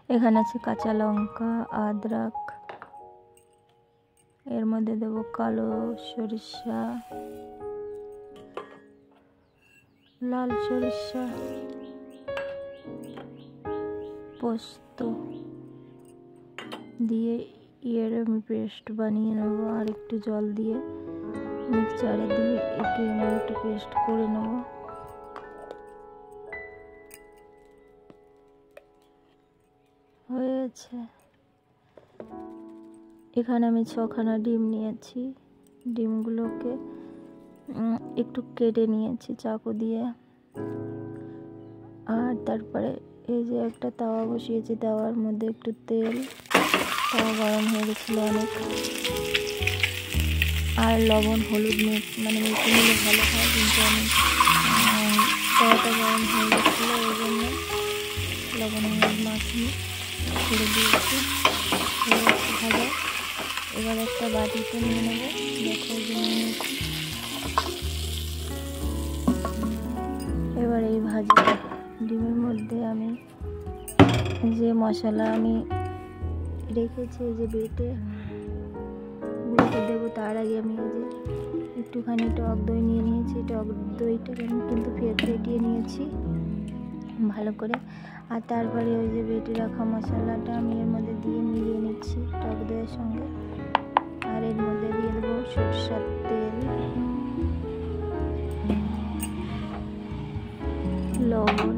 এখানে আছে কাঁচা লঙ্কা, আদরক, এর মধ্যে দেব কালো সরিষা, লাল সরিষা, পোস্ত দিয়ে এর আমি পেস্ট বানিয়ে নেব। আর একটু জল দিয়ে মিক্সচারে দিয়ে একে আমি একটু পেস্ট করে নেব। হয়ে গেছে। এখানে আমি 6খানা ডিম নিয়েছি। ডিমগুলোকে একটু কেটে নিয়েছি চাকু দিয়ে। আর তারপরে এই যে একটা তাওয়া বসিয়েছি, তাওয়ার মধ্যে একটু তেল, তাওয়া গরম হয়ে গেছিলো অনেক। আর লবণ হলুদ মানে মেখে নিলে ভালো হয়, কিন্তু আমি তাওয়াটা গরম হয়ে গেছিলো ওই জন্য লবণ হলুদ মাখিয়ে ছেড়ে দিয়েছি। ভাজা এবার একটা বাটিতে নিয়ে নেবো। দেখো নিয়ে নিয়েছি। এবার এই ভাজা ডিমের মধ্যে আমি যে মশলা আমি রেখেছি এই যে বেটে গুলোকে দেবো। তার আগে আমি এই যে একটুখানি টক দই নিয়ে নিয়েছি। টক দইটাকে আমি কিন্তু ফেটিয়ে নিয়েছি ভালো করে। আর তারপরে ওই যে বেটে রাখা মশলাটা আমি এর মধ্যে দিয়ে মিলিয়ে নিচ্ছি টক দইয়ের সঙ্গে। আর এর মধ্যে দিয়ে দেবো সরষের তেল, লবণ,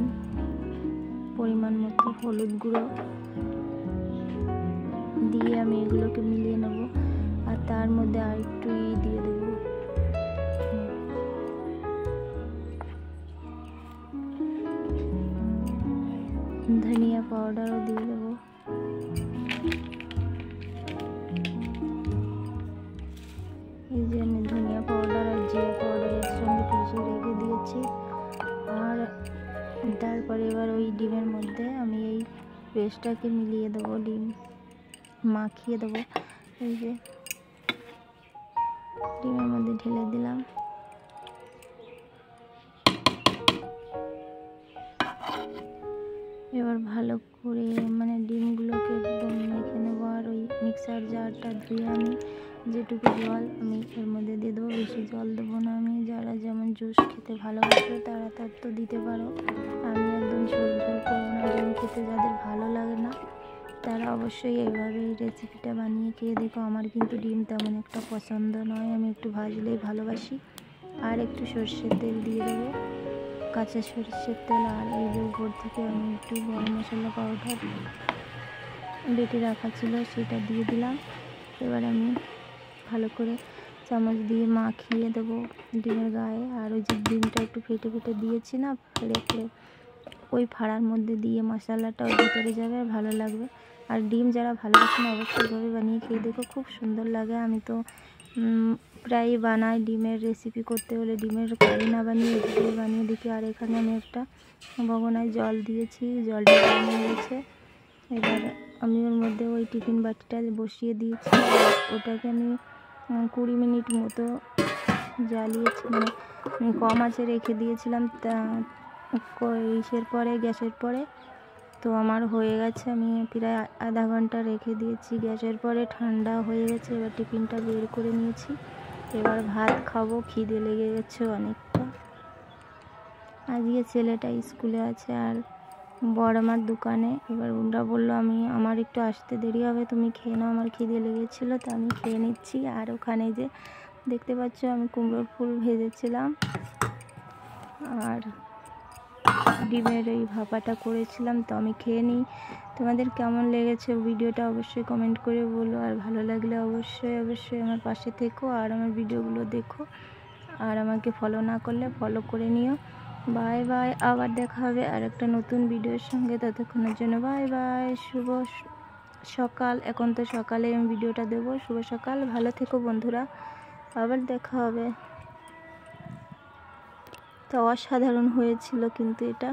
পরিমাণ মতো হলুদ গুঁড়ো দিয়ে আমি এগুলোকে মিলিয়ে নেব। আর তার মধ্যে আর একটু দিয়ে দেবো ধনিয়া পাউডারও দিয়ে দেবো। এই যে আমি ধনিয়া পাউডার আর জিরা পাউডার একসঙ্গে পিষে রেখে দিয়েছি। আর তারপরে এবার ওই ডিমের মধ্যে আমি এই পেস্টটাকে মিলিয়ে দেবো, ডিম মাখিয়ে দেবো। এই যে ডিমের মধ্যে ঢেলে দিলাম। এবার ভালো করে মানে ডিমগুলোকে একদম মেখে নেবো। আর ওই মিক্সার জারটা ধুয়ে আমি যেটুকু জল আমি এর মধ্যে দিয়ে দেবো, বেশি জল দেবো না। আমি যারা যেমন জুস খেতে ভালোবাসে তারা তার তো দিতে পারো। আমি একদম ঝোল ঝোল করবো না। ডিম খেতে যাদের ভালো লাগে না তারা অবশ্যই এইভাবে এই রেসিপিটা বানিয়ে খেয়ে দেখো। আমার কিন্তু ডিম তেমন একটা পছন্দ নয়, আমি একটু ভাজলেই ভালোবাসি। আর একটু সর্ষের তেল দিয়ে দেবো, কাঁচা সরষের তেল। আর এই যে উপর থেকে আমি একটু গরম মশলা পাউডার বেটে রাখা ছিল সেটা দিয়ে দিলাম। এবার আমি ভালো করে চামচ দিয়ে মাখিয়ে দেবো ডিমের গায়ে। আর ওই যে ডিমটা একটু ফেটে ফেটে দিয়েছি না ফেড়ে ফেড়ে, ওই ফাড়ার মধ্যে দিয়ে মশলাটা ওর ভিতরে যাবে আর ভালো লাগবে। আর ডিম যারা ভালোবাসে না অবশ্যইভাবে বানিয়ে খেয়ে দেখো, খুব সুন্দর লাগে। আমি তো প্রায় বানাই ডিমের রেসিপি করতে হলে ডিমের কারি না বানিয়ে এগুলো বানিয়ে দেখি। আর এখানে আমি একটা বগনায় জল দিয়েছি, জলটা গরম হয়ে গেছে। এবার আমি ওর মধ্যে ওই টিফিন বাটিটা বসিয়ে দিয়েছি। ওটাকে আমি 20 মিনিট মতো জ্বালিয়েছি, মানে কম আঁচে রেখে দিয়েছিলাম তা গ্যাসের পরে। তো আমার হয়ে গেছে, আমি প্রায় আধা ঘন্টা রেখে দিয়েছি গ্যাসের পরে, ঠান্ডা হয়ে গেছে। এবার টিফিনটা বের করে নিয়েছি। এবার ভাত খাবো, খিদে লেগে গেছে অনেকটা। আজকে ছেলেটা স্কুলে আছে আর বড় আমার দোকানে। এবার ওরা বললো আমার একটু আসতে দেরি হবে, তুমি খেয়ে নাও, আমার খিদে লেগেছিলো তো আমি খেয়ে নিচ্ছি। আর ওখানে যে দেখতে পাচ্ছ আমি কুমড়োর ফুল ভেজেছিলাম আর ডিমের এই ভাপাটা করেছিলাম, তো আমি খেয়ে নিই। তোমাদের কেমন লেগেছে ভিডিওটা অবশ্যই কমেন্ট করে বলো। আর ভালো লাগলে অবশ্যই আমার পাশে থেকো আর আমার ভিডিওগুলো দেখো। আর আমাকে ফলো না করলে ফলো করে নিও। বাই বাই, আবার দেখা হবে আর একটা নতুন ভিডিওর সঙ্গে। ততক্ষণের জন্য বাই বাই, শুভ সকাল। এখন তো সকালে আমি ভিডিওটা দেবো। শুভ সকাল, ভালো থেকো বন্ধুরা, আবার দেখা হবে। তো অসাধারণ হয়েছিল কিন্তু এটা।